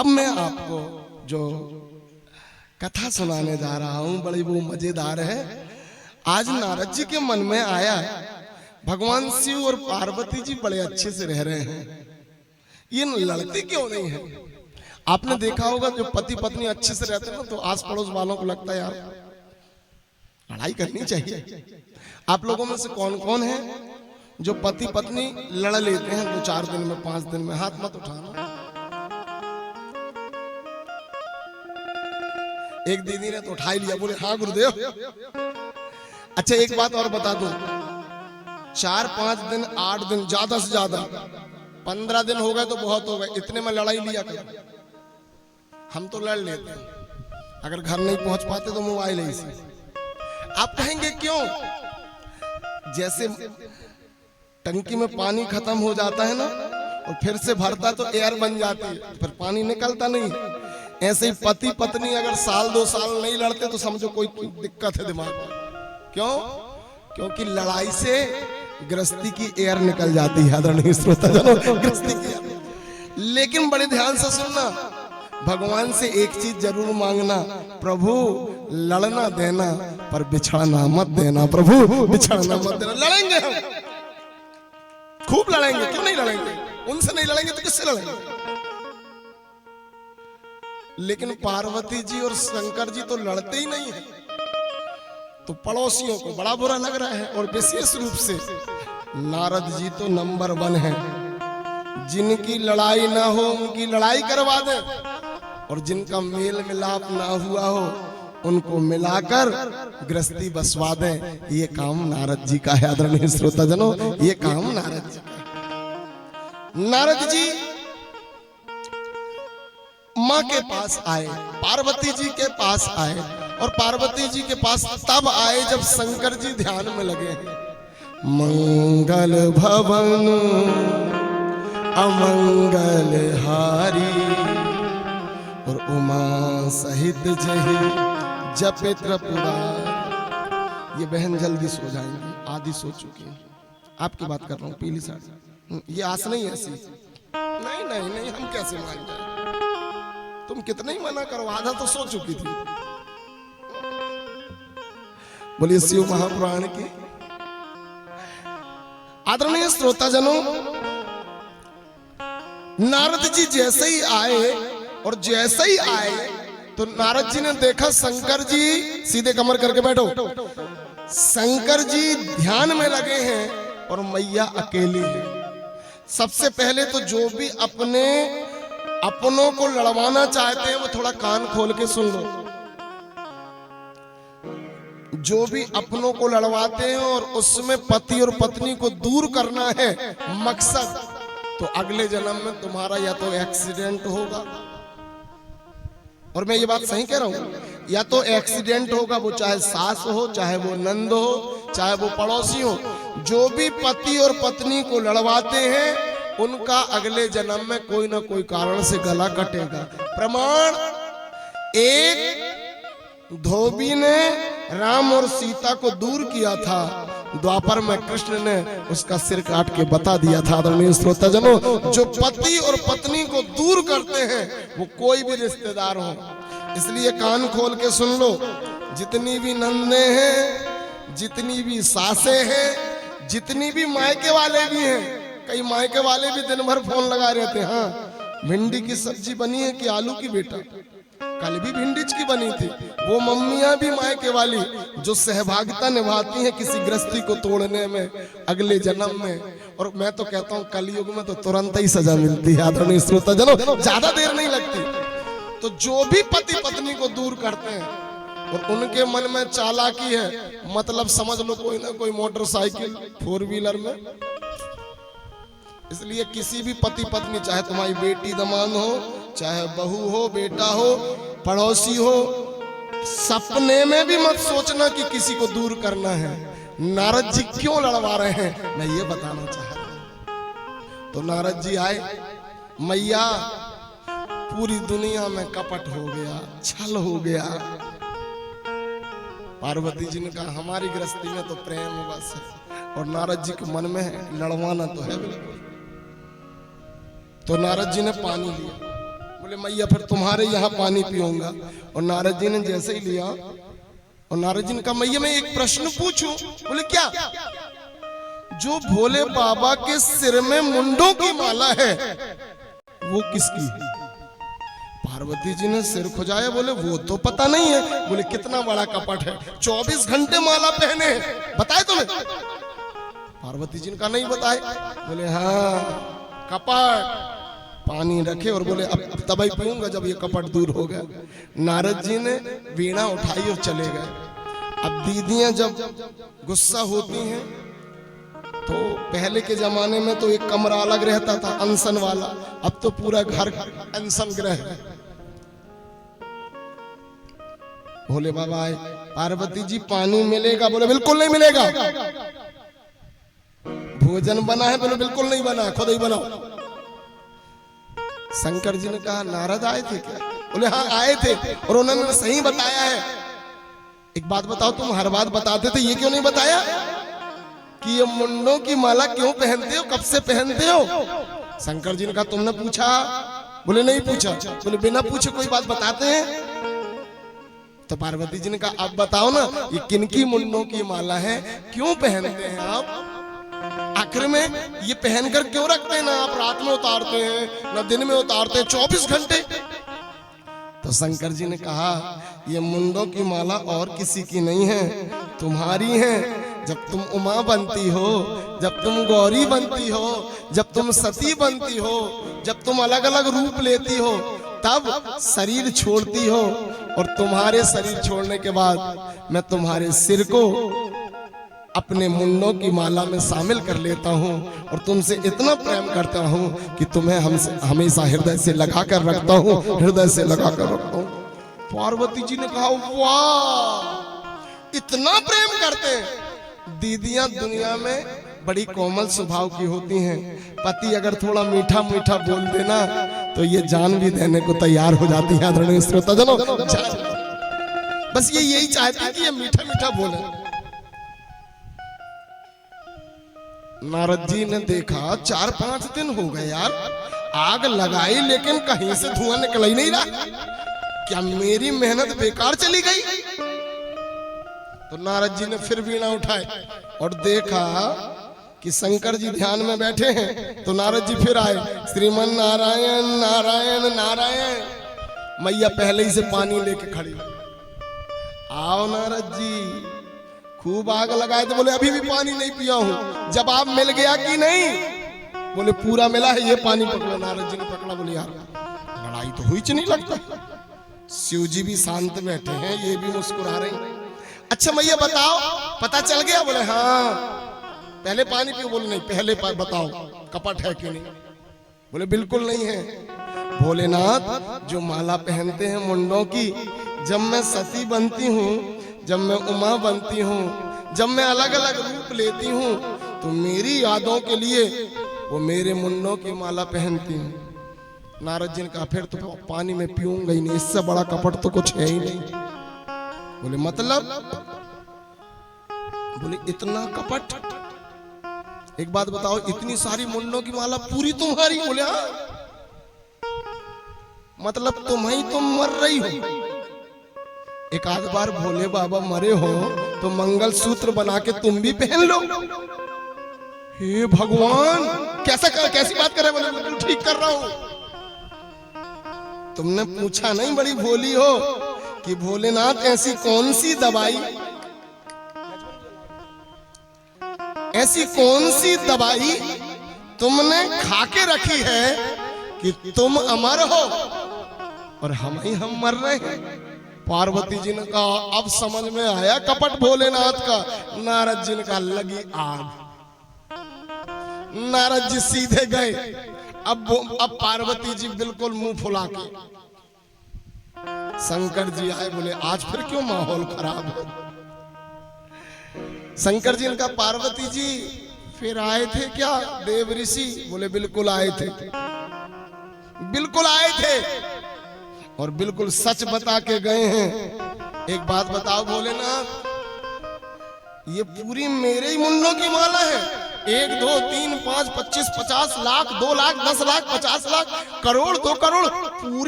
अब मैं आपको जो कथा सुनाने जा रहा हूं बड़ी वो मजेदार है। आज नारद जी के मन में आया भगवान शिव और पार्वती जी बड़े अच्छे से रह रहे हैं, ये लड़ते क्यों नहीं है? आपने देखा होगा जो पति पत्नी अच्छे से रहते हैं ना तो आस पड़ोस वालों को लगता है यार लड़ाई करनी चाहिए। आप लोगों में से कौन कौन है जो पति पत्नी लड़ लेते हैं 2-4 दिन में 5 दिन में? हाथ मत उठाना। एक दीदी ने तो उठा ही लिया, बोले हाँ गुरुदेव। अच्छा एक बात और बता दूं, 4-5 दिन 8 दिन ज्यादा से ज्यादा 15 दिन हो गए तो बहुत हो गए, इतने में लड़ाई लिया कर। हम तो लड़ लेते हैं, अगर घर नहीं पहुंच पाते तो मोबाइल है इसी। आप कहेंगे क्यों? जैसे टंकी में पानी खत्म हो जाता है ना और फिर से भरता तो एयर बन जाती है, फिर पानी निकलता नहीं। ऐसे ही पति पत्नी अगर 1-2 साल नहीं लड़ते तो समझो कोई दिक्कत है दिमाग में। क्यों? क्योंकि लड़ाई से गृहस्थी की एयर निकल जाती है। आदरणीय श्रोताजनों, गृहस्थी की एयर। लेकिन बड़े ध्यान से सुनना, भगवान से एक चीज जरूर मांगना, प्रभु लड़ना देना पर बिछड़ना मत देना। प्रभु बिछड़ना मत देना। लड़ेंगे हम, खूब लड़ेंगे, क्यों नहीं लड़ेंगे? उनसे नहीं लड़ेंगे तो किससे लड़ेंगे? लेकिन पार्वती जी और शंकर जी तो लड़ते ही नहीं है, तो पड़ोसियों को बड़ा बुरा लग रहा है। और विशेष रूप से नारद जी तो नंबर 1 है, जिनकी लड़ाई ना हो उनकी लड़ाई करवा दे, और जिनका मेल मिलाप ना हुआ हो उनको मिलाकर गृहस्थी बसवा दे। ये काम नारद जी का है। आदरणीय श्रोताजनों, ये काम नारद जी का। नारद जी माँ के पास आए, पार्वती जी के पास आए, और पार्वती जी के पास तब आए जब शंकर जी ध्यान में लगे। मंगल भवन अमंगल हारी और उमा सहित जही जपे त्रिपुरारी। ये बहन जल्दी सो जाएंगी, आधी सो चुकी है। आपकी बात कर रहा हूँ, पीली साड़ी। ये आस नहीं ऐसी। नहीं नहीं नहीं, हम कैसे मान जाए? तुम कितना ही मना करो, आधा तो सो चुकी थी। बोलिए शिव महापुराण की। आदरणीय श्रोताजनों, नारद जी जैसे ही आए और जैसे ही आए तो नारद जी ने देखा शंकर जी सीधे कमर करके बैठो। शंकर जी ध्यान में लगे हैं और मैया अकेली है। सबसे पहले तो जो भी अपनों को लड़वाना चाहते हैं वो थोड़ा कान खोल के सुन लो। जो भी अपनों को लड़वाते हैं और उसमें पति और पत्नी को दूर करना है मकसद, तो अगले जन्म में तुम्हारा या तो एक्सीडेंट होगा, और मैं ये बात सही कह रहा हूं, या तो एक्सीडेंट होगा, वो चाहे सास हो, चाहे वो नंद हो, चाहे वो पड़ोसी हो। जो भी पति और पत्नी को लड़वाते हैं उनका अगले जन्म में कोई ना कोई कारण से गला कटेगा। प्रमाण, एक धोबी ने राम और सीता को दूर किया था, द्वापर में कृष्ण ने उसका सिर काट के बता दिया था। आदरणीय श्रोताजनों, जो पति और पत्नी को दूर करते हैं वो कोई भी रिश्तेदार हो, इसलिए कान खोल के सुन लो। जितनी भी नंदे हैं, जितनी भी सासें हैं, जितनी भी मायके वाले भी हैं, कई मायके वाले भी दिन भर फोन लगा रहते हैं, हाँ भिंडी की सब्जी बनी है कि आलू की बेटा? कल भी भिंडी की बनी थी। वो मम्मियां भी मायके वाली जो सहभागिता निभाती हैं किसी गृहस्थी को तोड़ने में अगले जन्म में। और मैं तो कहता हूँ कलयुग में तो तुरंत ही सजा मिलती है। आदरणीय श्रोताजनों, ज्यादा देर नहीं लगती। तो जो भी पति पत्नी को दूर करते हैं और उनके मन में चालाकी है, मतलब समझ लो कोई ना कोई मोटरसाइकिल 4 व्हीलर में, इसलिए किसी भी पति पत्नी, चाहे तुम्हारी बेटी दमाद हो, चाहे बहू हो, बेटा हो, पड़ोसी हो, सपने में भी मत सोचना कि किसी को दूर करना है। नारद जी क्यों लड़वा रहे हैं मैं ये बताना चाह रहा हूं। तो नारद जी आए, मैया पूरी दुनिया में कपट हो गया, छल हो गया। पार्वती जी ने कहा हमारी गृहस्थी में तो प्रेम बस है, और नारद जी के मन में लड़वाना तो है बिल्कुल। तो नारद जी ने पानी लिया, बोले मैया फिर तुम्हारे यहाँ पानी पीऊंगा। और नारद जी ने जैसे ही लिया, और नारद जी ने कहा मैया मैं एक प्रश्न पूछूं? बोले क्या? जो भोले बाबा के सिर में मुंडों की माला है वो किसकी? पार्वती जी ने सिर खुजाया, बोले वो तो पता नहीं है। बोले कितना बड़ा कपट है, 24 घंटे माला पहने हैं, बताए तुम्हें? पार्वती जी ने कहा नहीं बताए। बोले हाँ कपट। पानी रखे और बोले अब तब ही पीऊंगा जब ये कपट दूर हो गया। नारद जी ने वीणा उठाई और चले गए। अब दीदियां जब गुस्सा होती हैं तो पहले के जमाने में तो एक कमरा अलग रहता था अनशन वाला, अब तो पूरा घर अनशन गृह है। भोले बाबा आए, पार्वती जी पानी मिलेगा? बोले बिल्कुल नहीं मिलेगा। भोजन बना है? बोले बिल्कुल नहीं बना, खुद ही बनाओ। शंकर जी ने कहा नारद आए थे क्या? बोले हाँ आए थे और उन्होंने सही बताया है। एक बात बताओ, तुम हर बात बताते थे, ये क्यों नहीं बताया कि ये मुंडों की माला क्यों पहनते हो, कब से पहनते हो? शंकर जी ने कहा तुमने पूछा? बोले नहीं पूछा। बोले बिना पूछे कोई बात बताते हैं? तो पार्वती जी ने कहा अब बताओ ना, ये किनकी मुंडों की माला है, क्यों पहनते हैं आप? आखिर में ये पहनकर क्यों रखते हैं? ना आप रात में उतारते हैं ना दिन में उतारते हैं, 24 घंटे। तो शंकर जी ने कहा ये मुंडों की माला और किसी की नहीं है, तुम्हारी है। जब तुम उमा बनती हो, जब तुम गौरी बनती हो, जब तुम सती बनती हो, जब तुम अलग अलग रूप लेती हो, तब शरीर छोड़ती हो। और तुम्हारे शरीर छोड़ने के बाद मैं तुम्हारे सिर को अपने मुंडों की माला में शामिल कर लेता हूँ और तुमसे इतना प्रेम करता हूँ कि तुम्हें हमसे हमेशा हृदय से लगा कर रखता हूँ, हृदय से लगा कर रखता हूँ। पार्वती जी ने कहा वाह इतना प्रेम करते हैं। दीदियां दुनिया में बड़ी कोमल स्वभाव की होती हैं। पति अगर थोड़ा मीठा मीठा बोल देना तो ये जान भी देने को तैयार हो जाती है। आदरणीय श्रोताजनों, बस ये यही चाहती है कि ये मीठा मीठा बोले। नारद जी ने देखा 4-5 दिन हो गए यार, आग लगाई लेकिन कहीं से धुआं निकल ही नहीं रहा, क्या मेरी मेहनत बेकार चली गई? तो नारद जी ने फिर वीणा उठाए और देखा कि शंकर जी ध्यान में बैठे हैं। तो नारद जी फिर आए, श्रीमन नारायण नारायण नारायण। मैया पहले ही से पानी लेके खड़ी, आओ नारद जी। खूब आग लगाए तो बोले अभी भी पानी नहीं पिया हूं। जवाब मिल गया कि नहीं? बोले पूरा मिला है, ये पानी पकड़ो। नारद जी ने पकड़ा। बोले यार लड़ाई तो हुई नहीं लगता। शिव जी भी शांत बैठे हैं, ये भी मुस्कुरा रहे हैं। अच्छा मैया बताओ पता चल गया? बोले हाँ। पहले पानी पियो? बोले नहीं, पहले बताओ कपट है कि नहीं? बोले बिल्कुल नहीं है। भोलेनाथ जो माला पहनते हैं मुंडों की, जब मैं सती बनती हूँ, जब मैं उमा बनती हूँ, जब मैं अलग अलग रूप लेती हूँ, तो मेरी यादों के लिए वो मेरे मुंडों की माला पहनती हूँ। नारद जी ने कहा फिर तो पानी में पीऊंगा ही नहीं, इससे बड़ा कपट तो कुछ है ही नहीं। बोले मतलब? बोले इतना कपट? एक बात बताओ, इतनी सारी मुंडों की माला पूरी तुम्हारी? बोले हाँ। मतलब तुम मर रही हो। एक आध बार भोले बाबा मरे हो तो मंगल सूत्र बना के तुम भी पहन लो। हे भगवान कैसी बात कर रहे? बोले बिल्कुल ठीक कर रहा हूं। तुमने पूछा नहीं, बड़ी भोली हो, कि भोलेनाथ ऐसी कौन सी दवाई तुमने खा के रखी है कि तुम अमर हो और हम मर रहे हैं? पार्वती जी ने कहा अब समझ में आया कपट भोलेनाथ का। नारद जी ने कहा लगी आग। नारद जी सीधे गए। अब पार्वती जी बिल्कुल मुंह फुला के। शंकर जी आए, बोले आज फिर क्यों माहौल खराब है? शंकर जी ने कहा पार्वती जी फिर आए थे क्या देव ऋषि? बोले बिल्कुल आए थे, बिल्कुल आए थे और बिल्कुल सच बता के गए हैं। एक बात बताओ भोलेनाथ, ये पूरी मेरे ही मुंडों की माला है? 1 2 3 5 25 50 लाख 2 लाख 10 लाख 50 लाख करोड़ 2 करोड़ पूरी